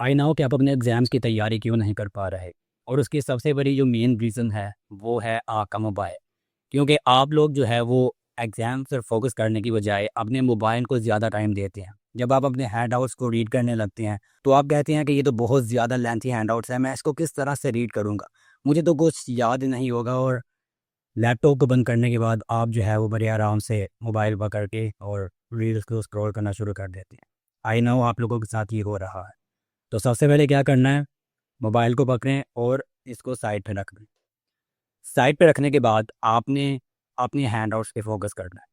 I now कि आप अपने एग्ज़ाम्स की तैयारी क्यों नहीं कर पा रहे और उसकी सबसे बड़ी जो मेन रीज़न है वो है आपका मोबाइल। क्योंकि आप लोग जो है वो एग्ज़ाम पर फोकस करने की बजाय अपने मोबाइल को ज़्यादा टाइम देते हैं। जब आप अपने हैंडआउट्स को रीड करने लगते हैं तो आप कहते हैं कि ये तो बहुत ज़्यादा लेंथी हैंडआउट्स है, मैं इसको किस तरह से रीड करूँगा, मुझे तो कुछ याद नहीं होगा। और लैपटॉप को बंद करने के बाद आप जो है वो बड़े आराम से मोबाइल पकड़ के और रील्स को स्क्रॉल करना शुरू कर देते हैं। आई नो आप लोगों के साथ ये हो रहा है। तो सबसे पहले क्या करना है, मोबाइल को पकड़ें और इसको साइड पे रख दें। साइड पे रखने के बाद आपने अपने हैंडआउट्स पे फोकस करना है।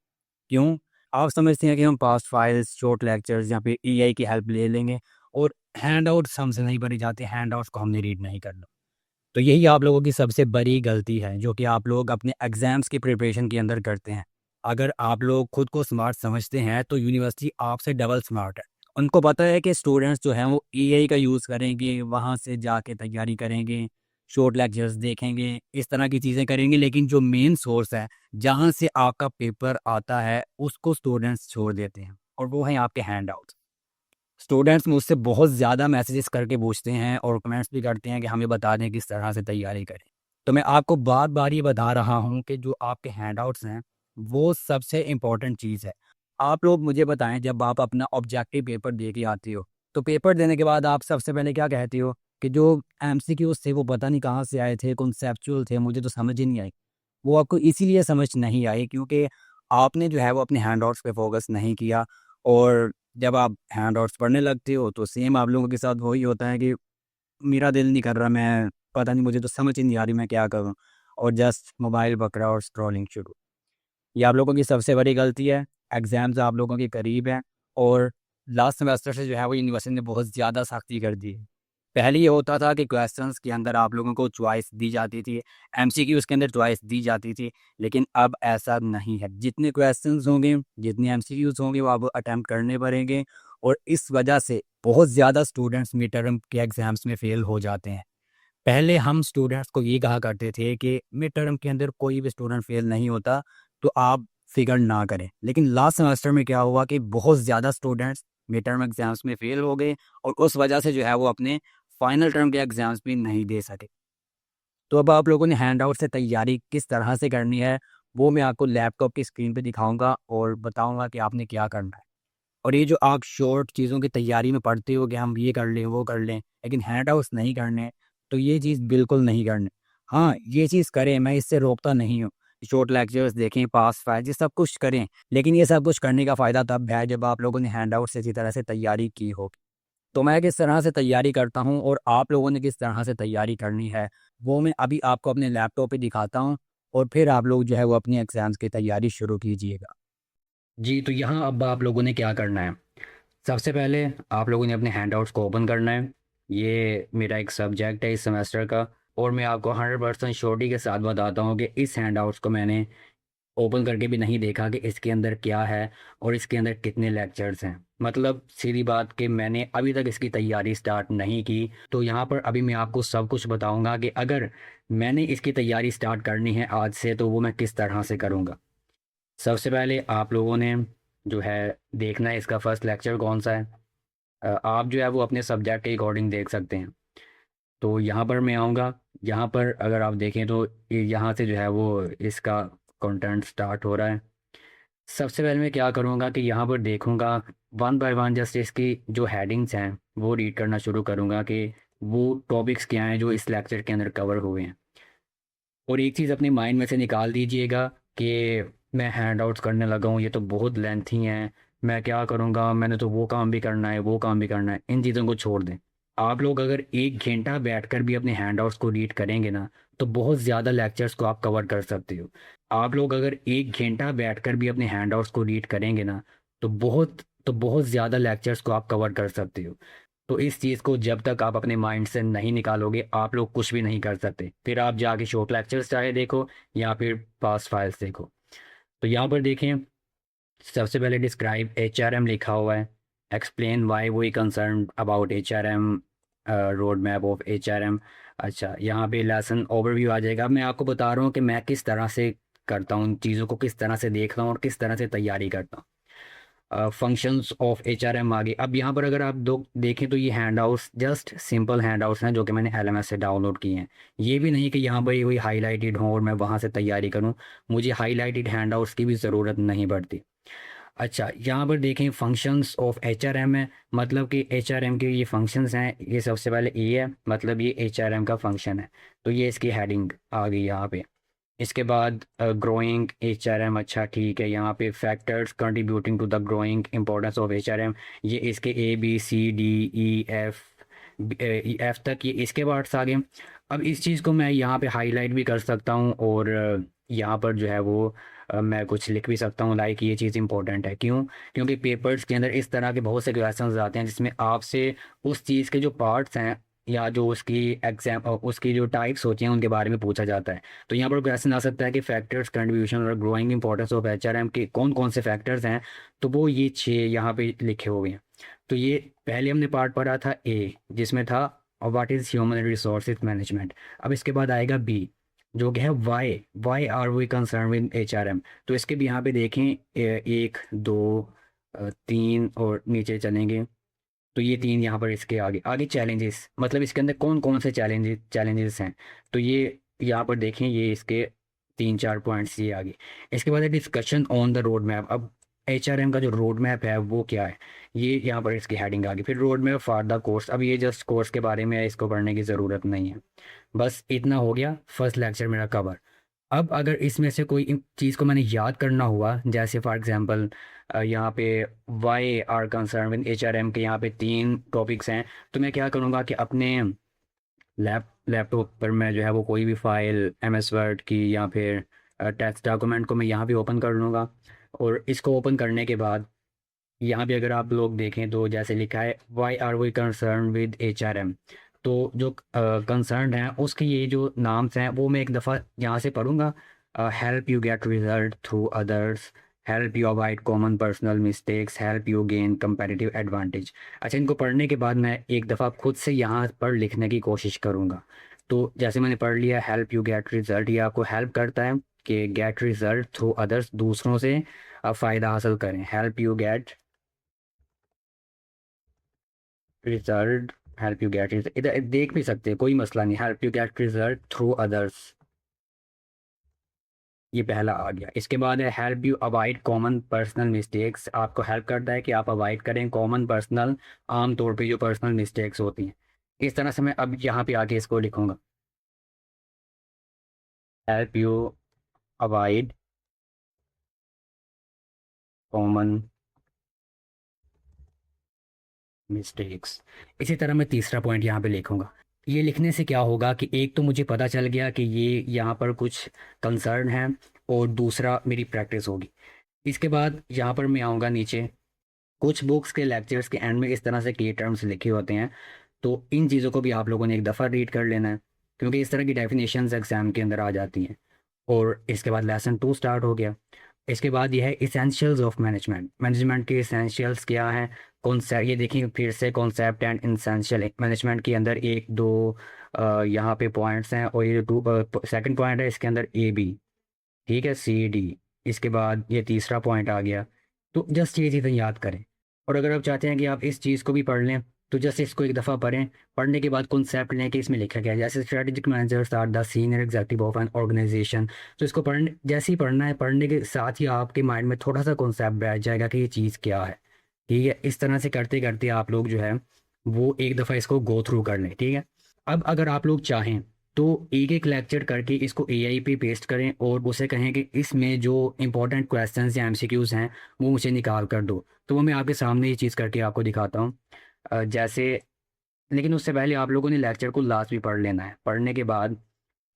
क्यों? आप समझते हैं कि हम पास्ट फाइल्स, शॉर्ट लेक्चर्स या फिर एआई की हेल्प ले लेंगे और हैंडआउट्स हमसे नहीं पढ़े जाते, हैंडआउट्स को हमने रीड नहीं करना। तो यही आप लोगों की सबसे बड़ी गलती है जो कि आप लोग अपने एग्ज़ाम्स की प्रिपरेशन के अंदर करते हैं। अगर आप लोग खुद को स्मार्ट समझते हैं तो यूनिवर्सिटी आपसे डबल स्मार्ट है। उनको पता है कि स्टूडेंट्स जो हैं वो एआई का यूज़ करेंगे, वहाँ से जाके तैयारी करेंगे, शॉर्ट लेक्चर्स देखेंगे, इस तरह की चीज़ें करेंगे, लेकिन जो मेन सोर्स है, जहाँ से आपका पेपर आता है, उसको स्टूडेंट्स छोड़ देते हैं और वो हैं आपके हैंडआउट्स। स्टूडेंट्स मुझसे बहुत ज़्यादा मैसेजेस करके पूछते हैं और कमेंट्स भी करते हैं कि हमें बता दें किस तरह से तैयारी करें। तो मैं आपको बार-बार ये बता रहा हूँ कि जो आपके हैंडआउट्स हैं, वो सबसे इम्पोर्टेंट चीज़ है। आप लोग मुझे बताएँ, जब आप अपना ऑब्जेक्टिव पेपर दे के आते हो, तो पेपर देने के बाद आप सबसे पहले क्या कहते हो कि जो एमसीक्यूज़ थे वो पता नहीं कहाँ से आए थे, कॉन्सेप्चुअल थे, मुझे तो समझ ही नहीं आई। वो आपको इसीलिए समझ नहीं आई क्योंकि आपने जो है वो अपने हैंडआउट्स पे फ़ोकस नहीं किया। और जब आप हैंडआउट्स पढ़ने लगते हो तो सेम आप लोगों के साथ वही होता है कि मेरा दिल नहीं कर रहा, मैं पता नहीं, मुझे तो समझ ही नहीं आ रही मैं क्या करूँ, और जस्ट मोबाइल पकड़ा और स्क्रॉलिंग शुरू। ये आप लोगों की सबसे बड़ी गलती है। एग्ज़ाम्स आप लोगों के करीब हैं और लास्ट सेमेस्टर से जो है वो यूनिवर्सिटी ने बहुत ज़्यादा सख्ती कर दी है। पहले ये होता था कि क्वेश्चंस के अंदर आप लोगों को चॉइस दी जाती थी, एमसीक्यूज़ के अंदर चॉइस दी जाती थी, लेकिन अब ऐसा नहीं है। जितने क्वेश्चंस होंगे, जितने एमसीक्यूज़ होंगे वो आपको अटेम्प्ट करने पड़ेंगे और इस वजह से बहुत ज़्यादा स्टूडेंट्स मिड टर्म के एग्ज़ाम्स में फ़ेल हो जाते हैं। पहले हम स्टूडेंट्स को ये कहा करते थे कि मिड टर्म के अंदर कोई भी स्टूडेंट फेल नहीं होता, तो आप फ़िक्र ना करें। लेकिन लास्ट सेमेस्टर में क्या हुआ कि बहुत ज़्यादा स्टूडेंट्स मिड टर्म एग्ज़ाम्स में फेल हो गए और उस वजह से जो है वो अपने फाइनल टर्म के एग्ज़ाम्स भी नहीं दे सके। तो अब आप लोगों ने हैंडआउट से तैयारी किस तरह से करनी है, वो मैं आपको लैपटॉप की स्क्रीन पे दिखाऊँगा और बताऊँगा कि आपने क्या करना है। और ये जो आप शॉर्ट चीज़ों की तैयारी में पढ़ते हो कि हम ये कर लें, वो कर लें, लेकिन हैंडआउट्स नहीं करने, तो ये चीज़ बिल्कुल नहीं करनी। हाँ, ये चीज़ करें, मैं इससे रोकता नहीं हूँ। शॉर्ट लेक्चर्स देखें, पास फाइल, ये सब कुछ करें, लेकिन ये सब कुछ करने का फ़ायदा तब है जब आप लोगों ने हैंडआउट से अच्छी तरह से तैयारी की हो। तो मैं किस तरह से तैयारी करता हूँ और आप लोगों ने किस तरह से तैयारी करनी है, वो मैं अभी आपको अपने लैपटॉप पे दिखाता हूँ और फिर आप लोग जो है वो अपनी एग्ज़ाम्स की तैयारी शुरू कीजिएगा। जी, तो यहाँ अब आप लोगों ने क्या करना है? सबसे पहले आप लोगों ने अपने हैंडआउट्स को ओपन करना है। ये मेरा एक सब्जेक्ट है इस सेमेस्टर का और मैं आपको 100% श्योरिटी के साथ बताता हूँ कि इस हैंडआउट्स को मैंने ओपन करके भी नहीं देखा कि इसके अंदर क्या है और इसके अंदर कितने लेक्चर्स हैं। मतलब सीधी बात कि मैंने अभी तक इसकी तैयारी स्टार्ट नहीं की। तो यहाँ पर अभी मैं आपको सब कुछ बताऊँगा कि अगर मैंने इसकी तैयारी स्टार्ट करनी है आज से तो वो मैं किस तरह से करूँगा। सबसे पहले आप लोगों ने जो है देखना है इसका फर्स्ट लेक्चर कौन सा है। आप जो है वो अपने सब्जेक्ट के अकॉर्डिंग देख सकते हैं। तो यहाँ पर मैं आऊँगा, यहाँ पर अगर आप देखें तो यहाँ से जो है वो इसका कंटेंट स्टार्ट हो रहा है। सबसे पहले मैं क्या करूँगा कि यहाँ पर देखूँगा वन बाय वन, जस्ट इसकी जो हेडिंग्स हैं वो रीड करना शुरू करूँगा कि वो टॉपिक्स क्या हैं जो इस लेक्चर के अंदर कवर हुए हैं। और एक चीज़ अपने माइंड में से निकाल दीजिएगा कि मैं हैंडआउट्स करने लगा हूँ, ये तो बहुत लेंथी हैं, मैं क्या करूँगा, मैंने तो वो काम भी करना है, वो काम भी करना है। इन चीज़ों को छोड़ दें। आप लोग अगर 1 घंटा बैठकर भी अपने हैंडआउट्स को रीड करेंगे ना, तो बहुत ज़्यादा लेक्चर्स को आप कवर कर सकते हो। आप लोग अगर 1 घंटा बैठकर भी अपने हैंडआउट्स को रीड करेंगे ना, तो बहुत ज़्यादा लेक्चर्स को आप कवर कर सकते हो। तो इस चीज़ को जब तक आप अपने माइंड से नहीं निकालोगे, आप लोग कुछ भी नहीं कर सकते। फिर आप जाके शॉर्ट लेक्चर्स चाहे देखो या फिर पास्ट फाइल्स देखो। तो यहाँ पर देखें, सबसे पहले डिस्क्राइब एचआरएम लिखा हुआ है। Explain why we concern about HRM, road map of HRM. अच्छा, यहाँ पे लेसन ओवरव्यू आ जाएगा। मैं आपको बता रहा हूँ कि मैं किस तरह से करता हूँ चीज़ों को, किस तरह से देखता हूँ और किस तरह से तैयारी करता हूँ। फंक्शंस ऑफ एचआरएम आ गई। अब यहाँ पर अगर आप दो देखें तो ये हैंडआउट्स जस्ट सिंपल हैंडआउट्स हैं जो कि मैंने एलएमएस से डाउनलोड किए हैं। ये भी नहीं कि यहाँ पर कोई हाईलाइटेड हो और मैं वहाँ से तैयारी करूँ, मुझे हाईलाइटेड हैंडआउट्स की भी ज़रूरत नहीं पड़ती। अच्छा, यहाँ पर देखें फंक्शंस ऑफ एचआरएम है, मतलब कि एचआरएम के ये फंक्शंस हैं। ये सबसे पहले ए है, मतलब ये एचआरएम का फंक्शन है, तो ये इसकी हेडिंग आ गई यहाँ पे। इसके बाद ग्रोइंग एचआरएम, अच्छा ठीक है, यहाँ पे factors contributing to the growing importance of HRM, ये इसके A B C D E F F तक ये इसके पार्ट्स आ गए। अब इस चीज़ को मैं यहाँ पे हाईलाइट भी कर सकता हूँ और यहाँ पर जो है वो मैं कुछ लिख भी सकता हूँ, लाइक ये चीज़ इंपॉर्टेंट है। क्यों? क्योंकि पेपर्स के अंदर इस तरह के बहुत से क्वेश्चंस आते हैं जिसमें आपसे उस चीज़ के जो पार्ट्स हैं या जो उसकी एग्जाम उसकी जो टाइप्स होती हैं उनके बारे में पूछा जाता है। तो यहाँ पर क्वेश्चन आ सकता है कि फैक्टर्स कंट्रीब्यूशन और ग्रोइंग इंपॉर्टेंस ऑफ एचआरएम के कौन कौन से फैक्टर्स हैं, तो वो ये 6 यहाँ पे लिखे हुए हैं। तो ये पहले हमने पार्ट पढ़ा था ए, जिसमें था what is human resources management. अब इसके बाद आएगा बी, जो कि है why are we concern with HRM. तो इसके भी यहाँ पे देखें 1 2 3 और नीचे चलेंगे तो ये 3 यहाँ पर इसके आगे आगे चैलेंजेस, मतलब इसके अंदर कौन कौन से चैलेंजेस हैं, तो ये यहाँ पर देखें, ये इसके 3 4 पॉइंट्स ये आगे। इसके बाद है discussion on the road map. अब एचआरएम का जो रोड मैप है वो क्या है, ये यहाँ पर इसकी हेडिंग आ गई। फिर road map for the course, अब ये जस्ट कोर्स के बारे में है, इसको पढ़ने की ज़रूरत नहीं है। बस इतना हो गया, फर्स्ट लेक्चर मेरा कवर। अब अगर इसमें से कोई चीज़ को मैंने याद करना हुआ, जैसे फॉर एग्जांपल यहाँ पे why are concern with HRM के यहाँ पे 3 टॉपिक्स हैं, तो मैं क्या करूँगा कि अपने लैपटॉप पर मैं जो है वो कोई भी फाइल एमएस वर्ड की या फिर टेक्स्ट डॉक्यूमेंट को मैं यहाँ भी ओपन कर लूँगा। और इसको ओपन करने के बाद यहाँ भी अगर आप लोग देखें तो जैसे लिखा है why are we concern with HRM, तो जो कंसर्न है उसके ये जो नाम्स हैं वो मैं एक दफ़ा यहाँ से पढ़ूंगा। Help you get result through others, help you avoid common personal mistakes, help you gain competitive advantage. अच्छा, इनको पढ़ने के बाद मैं एक दफ़ा खुद से यहाँ पर लिखने की कोशिश करूँगा। तो जैसे मैंने पढ़ लिया हेल्प यू गेट रिजल्ट, ये आपको हेल्प करता है कि गेट रिजल्ट थ्रू अदर्स, दूसरों से फ़ायदा हासिल करें। Help you get result, help you get result, इधर देख भी सकते हैं, कोई मसला नहीं। Help you get result through others, ये पहला आ गया। इसके बाद है help you avoid common personal mistakes, आपको हेल्प करता है कि आप अवॉइड करें कॉमन पर्सनल, आम तौर पे जो पर्सनल मिस्टेक्स होती हैं। इस तरह से मैं अब यहाँ पे आके इसको लिखूंगा, help you avoid common mistakes. इसी तरह मैं तीसरा पॉइंट यहाँ पे लिखूंगा। ये लिखने से क्या होगा कि एक तो मुझे पता चल गया कि ये यहाँ पर कुछ कंसर्न है, और दूसरा मेरी प्रैक्टिस होगी। इसके बाद यहाँ पर मैं आऊँगा नीचे, कुछ बुक्स के लेक्चर्स के एंड में इस तरह से की टर्म्स लिखे होते हैं, तो इन चीज़ों को भी आप लोगों ने एक दफ़ा रीड कर लेना है, क्योंकि इस तरह की डेफिनेशंस एग्जाम के अंदर आ जाती हैं। और इसके बाद लेसन 2 स्टार्ट हो गया। इसके बाद ये है इसेंशियल्स ऑफ मैनेजमेंट, मैनेजमेंट के इसेंशियल्स क्या हैं, कॉन्सेप्ट, ये देखिए फिर से कॉन्सेप्ट एंड इसेंशियल मैनेजमेंट के अंदर 1 2 यहाँ पे पॉइंट्स हैं, और ये 2 सेकंड पॉइंट है इसके अंदर ए बी, ठीक है, सी डी। इसके बाद ये तीसरा पॉइंट आ गया। तो जस्ट ये चीज़ें याद करें, और अगर आप चाहते हैं कि आप इस चीज़ को भी पढ़ लें तो जस्ट इसको एक दफ़ा पढ़ें। पढ़ने के बाद कॉन्सेप्ट लें कि इसमें लिखा गया है, जैसे strategic managers are the senior executive of an organisation. तो इसको पढ़ने जैसे ही पढ़ना है, पढ़ने के साथ ही आपके माइंड में थोड़ा सा कॉन्सेप्ट बैठ जाएगा कि ये चीज़ क्या है। ठीक है, इस तरह से करते करते आप लोग जो है वो एक दफ़ा इसको गो थ्रू कर लें। ठीक है, अब अगर आप लोग चाहें तो एक एक लेक्चर करके इसको एआई पे पेस्ट करें और उसे कहें कि इसमें जो इंपॉर्टेंट क्वेश्चंस या एमसीक्यूज़ हैं वो मुझे निकाल कर दो, तो वो मैं आपके सामने ये चीज़ करके आपको दिखाता हूँ। जैसे, लेकिन उससे पहले आप लोगों ने लेक्चर को लास्ट भी पढ़ लेना है। पढ़ने के बाद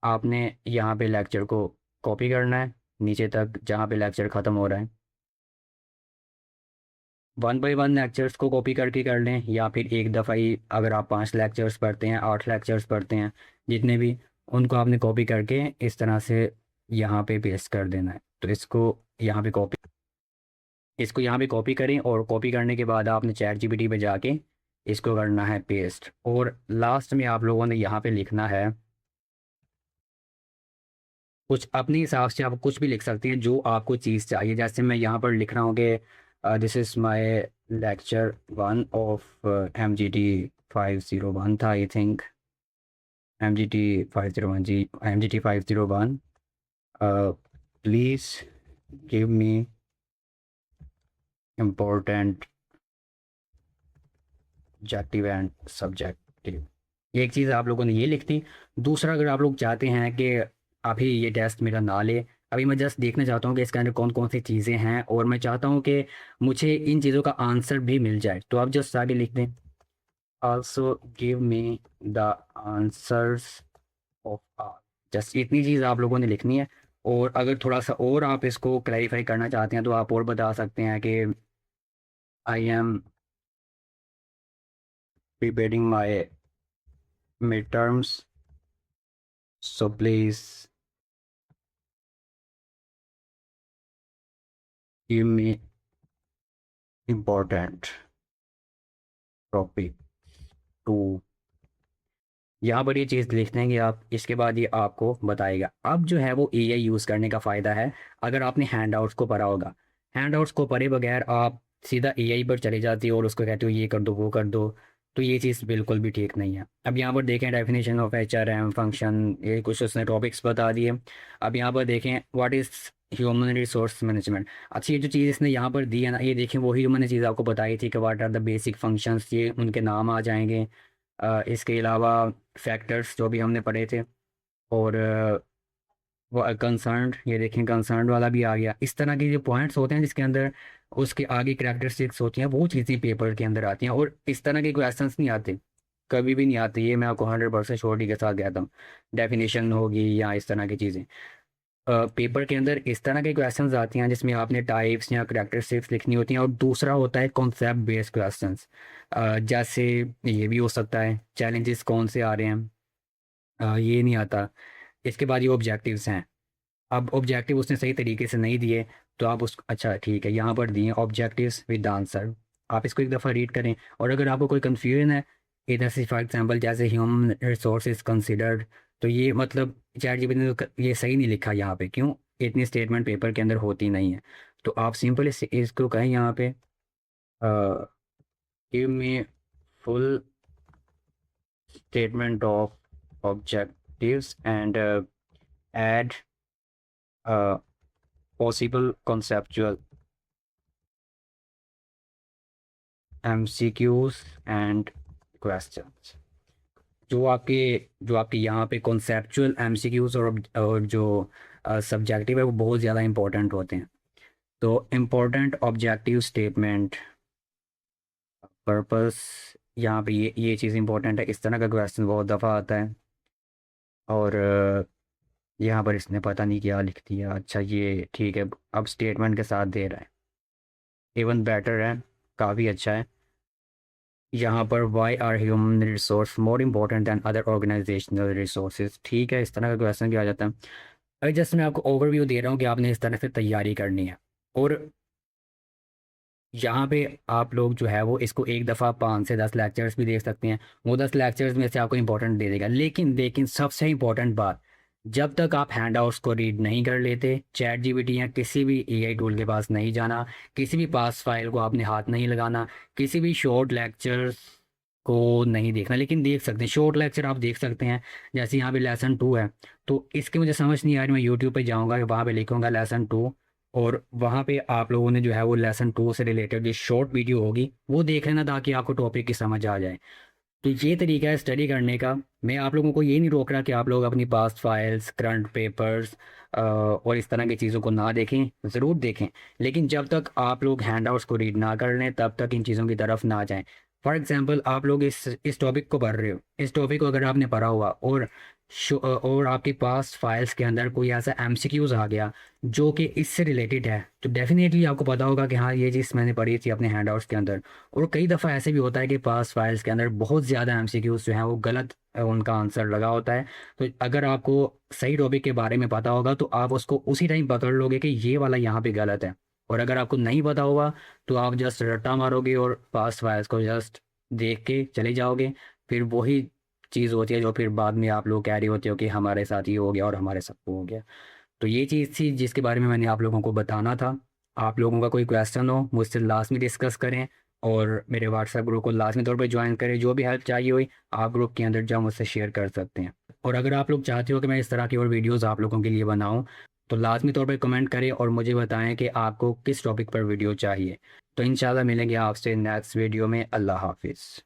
आपने यहाँ पे लेक्चर को कॉपी करना है नीचे तक जहाँ पे लेक्चर ख़त्म हो रहा है। 1 बाय 1 लेक्चर्स को कॉपी करके कर लें, या फिर एक दफ़ा ही अगर आप 5 लेक्चर्स पढ़ते हैं, 8 लेक्चर्स पढ़ते हैं, जितने भी, उनको आपने कॉपी करके इस तरह से यहाँ पे पेस्ट कर देना है। तो इसको यहाँ पे कॉपी करें, और कॉपी करने के बाद आपने चैट जीपीटी पे जाके इसको करना है पेस्ट, और लास्ट में आप लोगों ने यहाँ पे लिखना है कुछ अपने हिसाब से। आप कुछ भी लिख सकते हैं जो आपको चीज़ चाहिए, जैसे मैं यहाँ पर लिख रहा हूँ कि this is my lecture 1 of MGT 501 था, आई थिंक MGT 501 जी, MGT 501। Please give me important objective and subjective. एक चीज़ आप लोगों ने ये लिख दी। दूसरा, अगर आप लोग चाहते हैं कि अभी ये टेस्ट मेरा ना ले, अभी मैं जस्ट देखना चाहता हूँ कि इसके अंदर कौन कौन सी चीज़ें हैं और मैं चाहता हूँ कि मुझे इन चीज़ों का आंसर भी मिल जाए, तो आप जस्ट आगे लिख दें, also give me the answers of R. Just इतनी चीज़ आप लोगों ने लिखनी है। और अगर थोड़ा सा और आप इसको क्लैरिफाई करना चाहते हैं तो आप और बता सकते हैं कि I am preparing my mid terms, so please give me important topic to। यहाँ पर ये चीज़ लिखते हैं कि आप इसके बाद ये आपको बताएगा। अब जो है वो एआई यूज़ करने का फ़ायदा है। अगर आपने हैंड आउट्स को पढ़ा होगा, हैंड आउट्स को पढ़े बगैर आप सीधा एआई पर चले जाते हो और उसको कहते हो ये कर दो वो कर दो, तो ये चीज़ बिल्कुल भी ठीक नहीं है। अब यहाँ पर देखें डेफिनेशन ऑफ HRM फंक्शन, ये कुछ उसने टॉपिक्स बता दिए। अब यहाँ पर देखें what is human resource management. अच्छा, ये जो चीज़ इसने यहाँ पर दी है ना, ये देखें वही जो मैंने चीज़ आपको बताई थी कि what are the basic functions, ये उनके नाम आ जाएंगे। इसके अलावा फैक्टर्स जो भी हमने पढ़े थे, और वो कंसर्न, ये देखें कंसर्न वाला भी आ गया। इस तरह के जो पॉइंट्स होते हैं जिसके अंदर उसके आगे करैक्टरिस्टिक्स होती हैं, वो चीज़ें पेपर के अंदर आती हैं। और इस तरह के क्वेश्चंस नहीं आते, कभी भी नहीं आते, ये मैं आपको 100% श्योरिटी के साथ कहता हूँ। डेफिनेशन होगी या इस तरह की चीज़ें पेपर के अंदर इस तरह के क्वेश्चंस आती हैं जिसमें आपने टाइप्स या करैक्टरिस्टिक्स लिखनी होती हैं। और दूसरा होता है कॉन्सेप्ट बेस्ड क्वेश्चंस, जैसे ये भी हो सकता है चैलेंजेस कौन से आ रहे हैं, ये नहीं आता। इसके बाद ये ऑब्जेक्टिव्स हैं। अब ऑब्जेक्टिव उसने सही तरीके से नहीं दिए, तो आप उस अच्छा ठीक है यहाँ पर दिए ऑब्जेक्टिव्स विद आंसर, आप इसको एक दफ़ा रीड करें। और अगर आपको कोई कन्फ्यूजन है इधर से, फॉर एग्जांपल जैसे ह्यूमन रिसोर्स कंसिडर्ड, तो ये मतलब चैट जीपीटी ने तो ये सही नहीं लिखा यहाँ पे, क्यों इतनी स्टेटमेंट पेपर के अंदर होती नहीं है। तो आप सिंपल इसको कहें यहाँ पे give me full statement of objectives and add possible conceptual MCQs and questions। जो आपके यहाँ पे कॉन्सेप्चुअल MCQs और जो सब्जेक्टिव है वो बहुत ज़्यादा इंपॉर्टेंट होते हैं। तो इम्पोर्टेंट ऑब्जेक्टिव स्टेटमेंट पर्पस, यहाँ पे ये चीज़ इंपॉर्टेंट है। इस तरह का क्वेश्चन बहुत दफ़ा आता है। और यहाँ पर इसने पता नहीं क्या लिख दिया। अच्छा ये ठीक है, अब स्टेटमेंट के साथ दे रहा है, इवन बेटर है, काफ़ी अच्छा है। यहाँ पर why are human resource more important than other organisational resources, ठीक है, इस तरह का क्वेश्चन भी आ जाता है। अभी जस्ट मैं आपको ओवरव्यू दे रहा हूँ कि आपने इस तरह से तैयारी करनी है। और यहाँ पे आप लोग जो है वो इसको एक दफ़ा 5 से 10 लेक्चर्स भी देख सकते हैं। वो 10 लेक्चर्स में से आपको इंपॉर्टेंट दे देगा। लेकिन सबसे इंपॉर्टेंट बात, जब तक आप हैंड आउट्स को रीड नहीं कर लेते, चैट जीपीटी या किसी भी एआई टूल के पास नहीं जाना, किसी भी पास फाइल को आपने हाथ नहीं लगाना, किसी भी शॉर्ट लेक्चर्स को नहीं देखना। लेकिन देख सकते हैं शॉर्ट लेक्चर, आप देख सकते हैं। जैसे यहाँ पे लेसन 2 है, तो इसके मुझे समझ नहीं आ रही, मैं यूट्यूब पे जाऊँगा, वहाँ पे लिखूँगा लेसन 2, और वहाँ पे आप लोगों ने जो है वो लेसन 2 से रिलेटेड जो शॉर्ट वीडियो होगी वो देख लेना, ताकि आपको टॉपिक की समझ आ जाए। तो ये तरीका है स्टडी करने का। मैं आप लोगों को ये नहीं रोक रहा कि आप लोग अपनी पास्ट फाइल्स, करंट पेपर्स और इस तरह की चीज़ों को ना देखें, ज़रूर देखें। लेकिन जब तक आप लोग हैंड आउट्स को रीड ना कर लें तब तक इन चीज़ों की तरफ ना जाएं। फॉर एग्जांपल आप लोग इस टॉपिक को पढ़ रहे हो, इस टॉपिक को अगर आपने पढ़ा हुआ और आपके पास फाइल्स के अंदर कोई ऐसा MCQs आ गया जो कि इससे रिलेटेड है, तो डेफिनेटली आपको पता होगा कि हाँ ये चीज़ मैंने पढ़ी थी अपने हैंड आउट्स के अंदर। और कई दफ़ा ऐसे भी होता है कि पास फाइल्स के अंदर बहुत ज़्यादा MCQs जो हैं वो गलत उनका आंसर लगा होता है। तो अगर आपको सही टॉपिक के बारे में पता होगा तो आप उसको उसी टाइम पकड़ लोगे कि ये वाला यहाँ पे गलत है। और अगर आपको नहीं पता होगा तो आप जस्ट रट्टा मारोगे और पास फाइल्स को जस्ट देख के चले जाओगे। फिर वही चीज़ होती है जो फिर बाद में आप लोग कह रही होती हो कि हमारे साथ ये हो गया और हमारे साथ वो हो गया। तो ये चीज़ थी जिसके बारे में मैंने आप लोगों को बताना था। आप लोगों का कोई क्वेश्चन हो मुझसे लास्ट में डिस्कस करें, और मेरे व्हाट्सएप ग्रुप को लाजमी तौर पर ज्वाइन करें। जो भी हेल्प चाहिए हुई आप ग्रुप के अंदर जाओ मुझसे शेयर कर सकते हैं। और अगर आप लोग चाहते हो कि मैं इस तरह की और वीडियोस आप लोगों के लिए बनाऊं, तो लाजमी तौर पर कमेंट करें और मुझे बताएं कि आपको किस टॉपिक पर वीडियो चाहिए। तो इंशाल्लाह मिलेंगे आपसे नेक्स्ट वीडियो में। अल्लाह हाफिज़।